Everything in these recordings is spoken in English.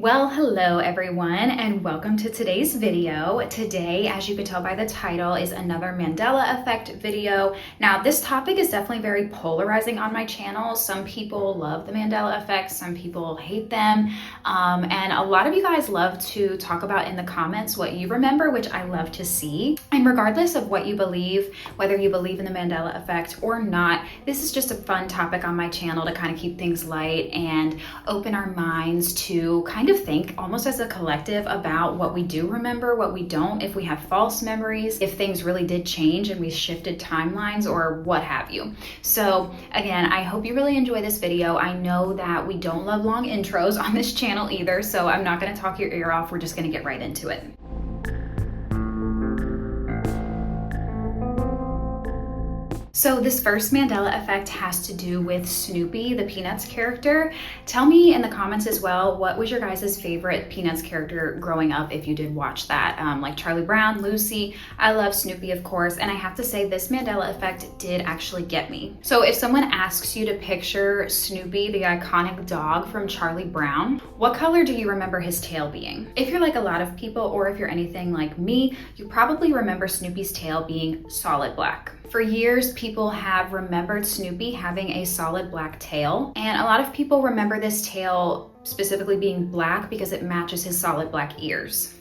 Well, hello everyone, and welcome to today's video. Today, as you can tell by the title, is another Mandela Effect video. Now, this topic is definitely very polarizing on my channel. Some people love the Mandela Effect, some people hate them, and a lot of you guys love to talk about in the comments what you remember, which I love to see. And regardless of what you believe, whether you believe in the Mandela Effect or not, this is just a fun topic on my channel to kind of keep things light and open our minds to kind of think almost as a collective about what we do remember, what we don't, if we have false memories, if things really did change and we shifted timelines or what have you. So again, I hope you really enjoy this video. I know that we don't love long intros on this channel either, so I'm not going to talk your ear off. We're just going to get right into it. So this first Mandela Effect has to do with Snoopy, the Peanuts character. Tell me in the comments as well, what was your guys' favorite Peanuts character growing up if you did watch that? Like Charlie Brown, Lucy. I love Snoopy, of course, and I have to say this Mandela Effect did actually get me. So if someone asks you to picture Snoopy, the iconic dog from Charlie Brown, what color do you remember his tail being? If you're like a lot of people, or if you're anything like me, you probably remember Snoopy's tail being solid black. For years, people have remembered Snoopy having a solid black tail, and a lot of people remember this tail specifically being black because it matches his solid black ears.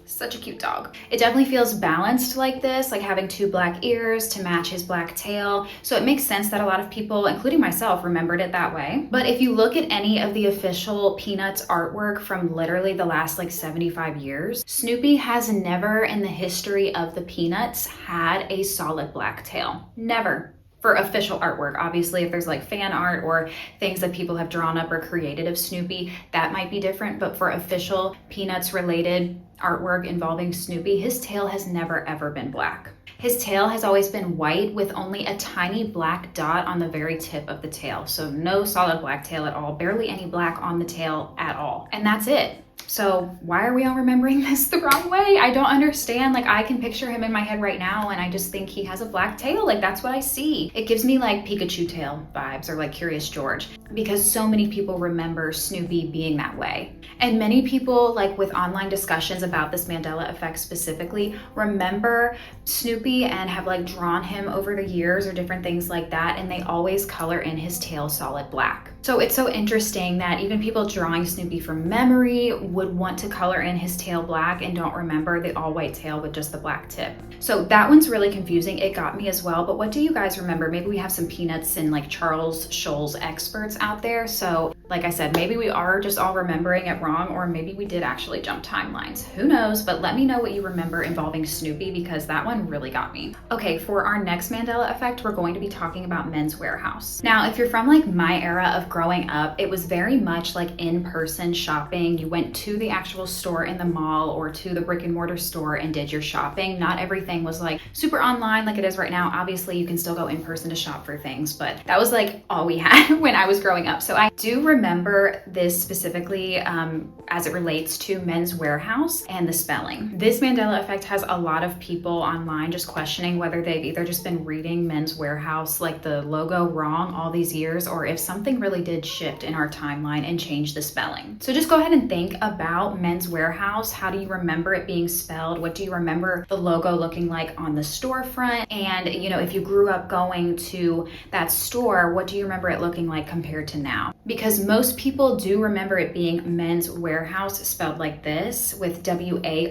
Such a cute dog. It definitely feels balanced like this, like having two black ears to match his black tail. So it makes sense that a lot of people, including myself, remembered it that way. But if you look at any of the official Peanuts artwork from literally the last like 75 years, Snoopy has never in the history of the Peanuts had a solid black tail. Never. For official artwork. Obviously, if there's like fan art or things that people have drawn up or created of Snoopy, that might be different. But for official Peanuts related artwork involving Snoopy, his tail has never ever been black. His tail has always been white with only a tiny black dot on the very tip of the tail. So no solid black tail at all, barely any black on the tail at all. And that's it. So why are we all remembering this the wrong way? I don't understand. Like, I can picture him in my head right now and I just think he has a black tail. Like, that's what I see. It gives me like Pikachu tail vibes or like Curious George because so many people remember Snoopy being that way. And many people, like with online discussions about this Mandela Effect specifically, remember Snoopy and have like drawn him over the years or different things like that. And they always color in his tail solid black. So it's so interesting that even people drawing Snoopy from memory would want to color in his tail black and don't remember the all white tail with just the black tip. So that one's really confusing. It got me as well. But what do you guys remember? Maybe we have some Peanuts and like Charles Schulz experts out there. So like I said, maybe we are just all remembering it wrong, or maybe we did actually jump timelines. Who knows? But let me know what you remember involving Snoopy because that one really got me. Okay, for our next Mandela Effect, we're going to be talking about Men's Wearhouse. Now, if you're from like my era of growing up, it was very much like in-person shopping. You went to the actual store in the mall or to the brick and mortar store and did your shopping. Not everything was like super online like it is right now. Obviously, you can still go in person to shop for things, but that was like all we had when I was growing up. So I do remember this specifically as it relates to Men's Wearhouse and the spelling. This Mandela Effect has a lot of people online just questioning whether they've either just been reading Men's Wearhouse, like the logo, wrong all these years, or if something really did shift in our timeline and change the spelling. So just go ahead and think about Men's Wearhouse. How do you remember it being spelled? What do you remember the logo looking like on the storefront? And you know, if you grew up going to that store, what do you remember it looking like compared to now? Because most people do remember it being Men's Wearhouse spelled like this with W-A-R-E-H-O-U-S-E,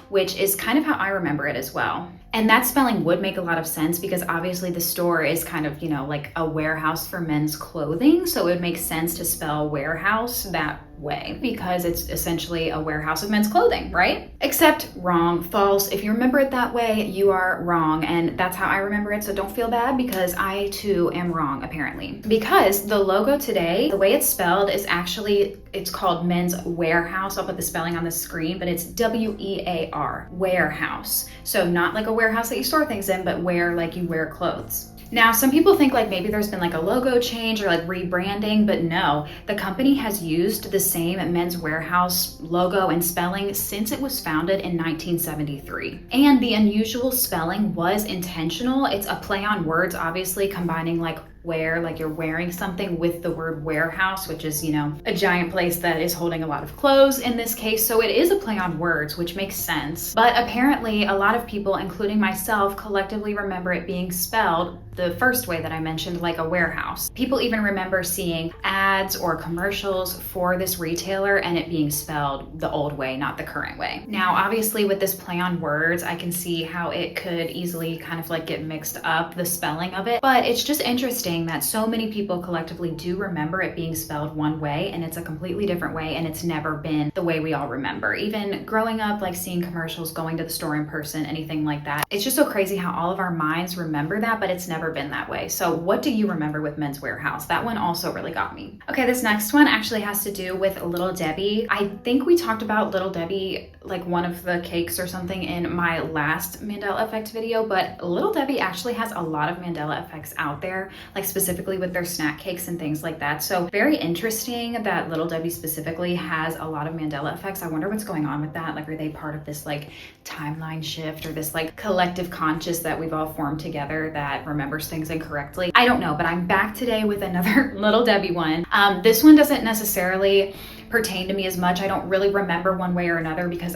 which is kind of how I remember it as well. And that spelling would make a lot of sense because obviously the store is kind of, you know, like a warehouse for men's clothing. So it would make sense to spell warehouse that way because it's essentially a warehouse of men's clothing, right? Except wrong, false. If you remember it that way, you are wrong. And that's how I remember it. So don't feel bad because I too am wrong apparently. Because the logo today, the way it's spelled is actually, it's called Men's Wearhouse. I'll put the spelling on the screen, but it's W-E-A-R, warehouse. So not like a warehouse that you store things in, but wear like you wear clothes. Now, some people think like maybe there's been like a logo change or like rebranding, but no, the company has used the same Men's Wearhouse logo and spelling since it was founded in 1973. And the unusual spelling was intentional. It's a play on words, obviously combining like wear, like you're wearing something with the word warehouse, which is, you know, a giant place that is holding a lot of clothes in this case. So it is a play on words, which makes sense. But apparently a lot of people, including myself, collectively remember it being spelled the first way that I mentioned, like a warehouse. People even remember seeing ads or commercials for this retailer and it being spelled the old way, not the current way. Now, obviously with this play on words, I can see how it could easily kind of like get mixed up, the spelling of it, but it's just interesting that so many people collectively do remember it being spelled one way and it's a completely different way and it's never been the way we all remember. Even growing up, like seeing commercials, going to the store in person, anything like that. It's just so crazy how all of our minds remember that, but it's never been that way. So what do you remember with Men's Wearhouse? That one also really got me. Okay, this next one actually has to do with Little Debbie. I think we talked about Little Debbie, like one of the cakes or something in my last Mandela Effect video, but Little Debbie actually has a lot of Mandela Effects out there, like specifically with their snack cakes and things like that. So very interesting that Little Debbie specifically has a lot of Mandela Effects. I wonder what's going on with that. Like, are they part of this like timeline shift or this like collective conscious that we've all formed together that remembers things incorrectly? I don't know, but I'm back today with another Little Debbie one. This one doesn't necessarily pertain to me as much. I don't really remember one way or another because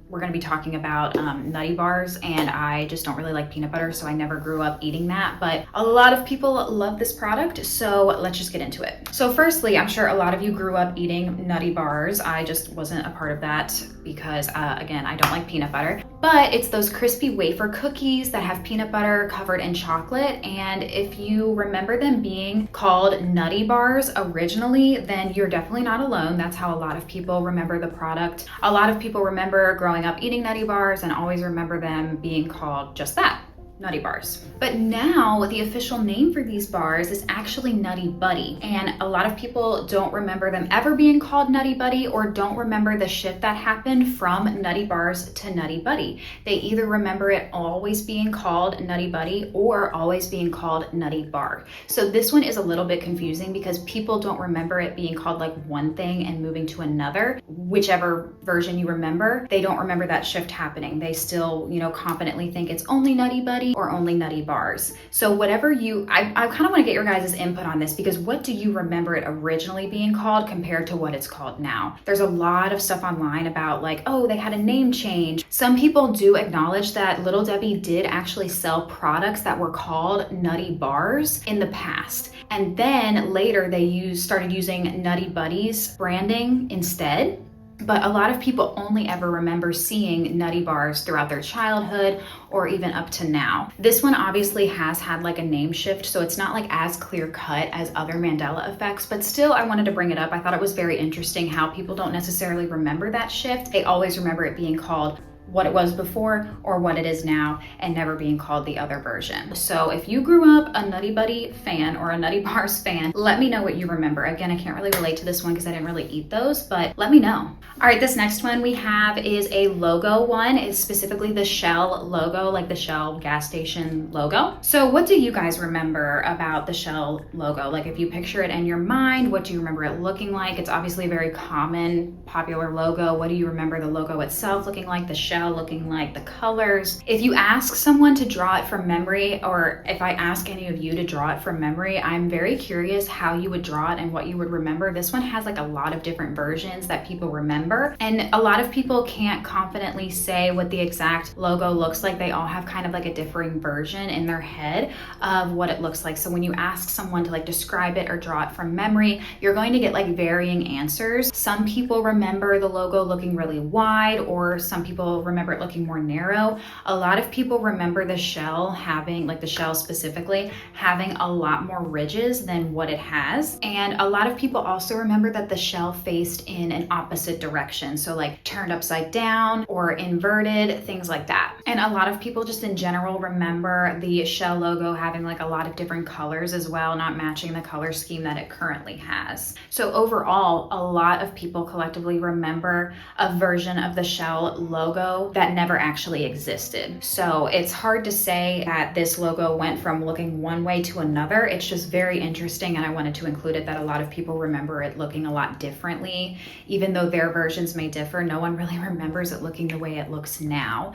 we're going to be talking about nutty bars and I just don't really like peanut butter, so I never grew up eating that, but a lot of people love this product, so let's just get into it. So firstly, I'm sure a lot of you grew up eating nutty bars. I just wasn't a part of that because again, I don't like peanut butter, but it's those crispy wafer cookies that have peanut butter covered in chocolate, and if you remember them being called nutty bars originally, then you're definitely not alone. That's how a lot of people remember the product. A lot of people remember growing up eating nutty bars and always remember them being called just that, nutty bars. But now the official name for these bars is actually Nutty Buddy, and a lot of people don't remember them ever being called Nutty Buddy or don't remember the shift that happened from Nutty Bars to Nutty Buddy. They either remember it always being called Nutty Buddy or always being called Nutty Bar. So this one is a little bit confusing because people don't remember it being called like one thing and moving to another. Whichever version you remember, they don't remember that shift happening. They still, you know, confidently think it's only Nutty Buddy or only nutty bars. So whatever I kind of want to get your guys' input on this, because what do you remember it originally being called compared to what it's called now? There's a lot of stuff online about like, oh, they had a name change. Some people do acknowledge that Little Debbie did actually sell products that were called nutty bars in the past. And then later they started using Nutty Buddies branding instead. But a lot of people only ever remember seeing nutty bars throughout their childhood or even up to now. This one obviously has had like a name shift, so it's not like as clear cut as other Mandela Effects, but still I wanted to bring it up. I thought it was very interesting how people don't necessarily remember that shift. They always remember it being called what it was before or what it is now and never being called the other version. So if you grew up a Nutty Buddy fan or a Nutty Bars fan, let me know what you remember. Again, I can't really relate to this one because I didn't really eat those, but let me know. All right, this next one we have is a logo one. It's specifically the Shell logo, like the Shell gas station logo. So what do you guys remember about the Shell logo? Like if you picture it in your mind, what do you remember it looking like? It's obviously a very common, popular logo. What do you remember the logo itself looking like? The Shell looking like, the colors. If you ask someone to draw it from memory, or if I ask any of you to draw it from memory, I'm very curious how you would draw it and what you would remember. This one has like a lot of different versions that people remember, and a lot of people can't confidently say what the exact logo looks like. They all have kind of like a differing version in their head of what it looks like. So when you ask someone to like describe it or draw it from memory, you're going to get like varying answers. Some people remember the logo looking really wide, or some people remember it looking more narrow. A lot of people remember the shell having, like the shell specifically, having a lot more ridges than what it has. And a lot of people also remember that the shell faced in an opposite direction. So like turned upside down or inverted, things like that. And a lot of people just in general remember the shell logo having like a lot of different colors as well, not matching the color scheme that it currently has. So overall, a lot of people collectively remember a version of the shell logo logo that never actually existed. So it's hard to say that this logo went from looking one way to another. It's just very interesting, and I wanted to include it that a lot of people remember it looking a lot differently. Even though their versions may differ, no one really remembers it looking the way it looks now.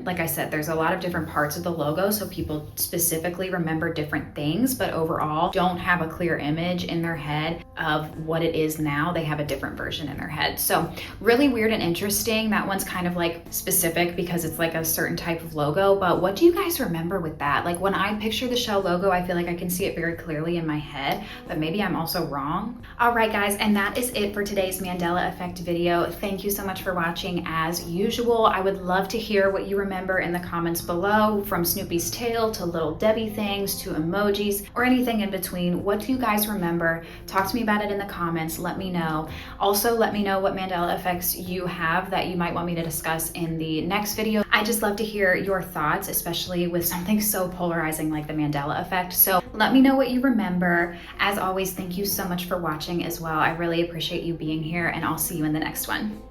Like I said, there's a lot of different parts of the logo, so people specifically remember different things, but overall don't have a clear image in their head of what it is now. They have a different version in their head. So really weird and interesting. That one's kind of like specific because it's like a certain type of logo, but what do you guys remember with that? Like when I picture the Shell logo, I feel like I can see it very clearly in my head, but maybe I'm also wrong. All right, guys, and that is it for today's Mandela Effect video. Thank you so much for watching as usual. I would love to hear what you remember in the comments below, from Snoopy's tail to little Debbie things to emojis or anything in between. What do you guys remember? Talk to me about it in the comments. Let me know. Also, let me know what Mandela effects you have that you might want me to discuss in the next video. I just love to hear your thoughts, especially with something so polarizing like the Mandela effect. So let me know what you remember. As always, thank you so much for watching as well. I really appreciate you being here, and I'll see you in the next one.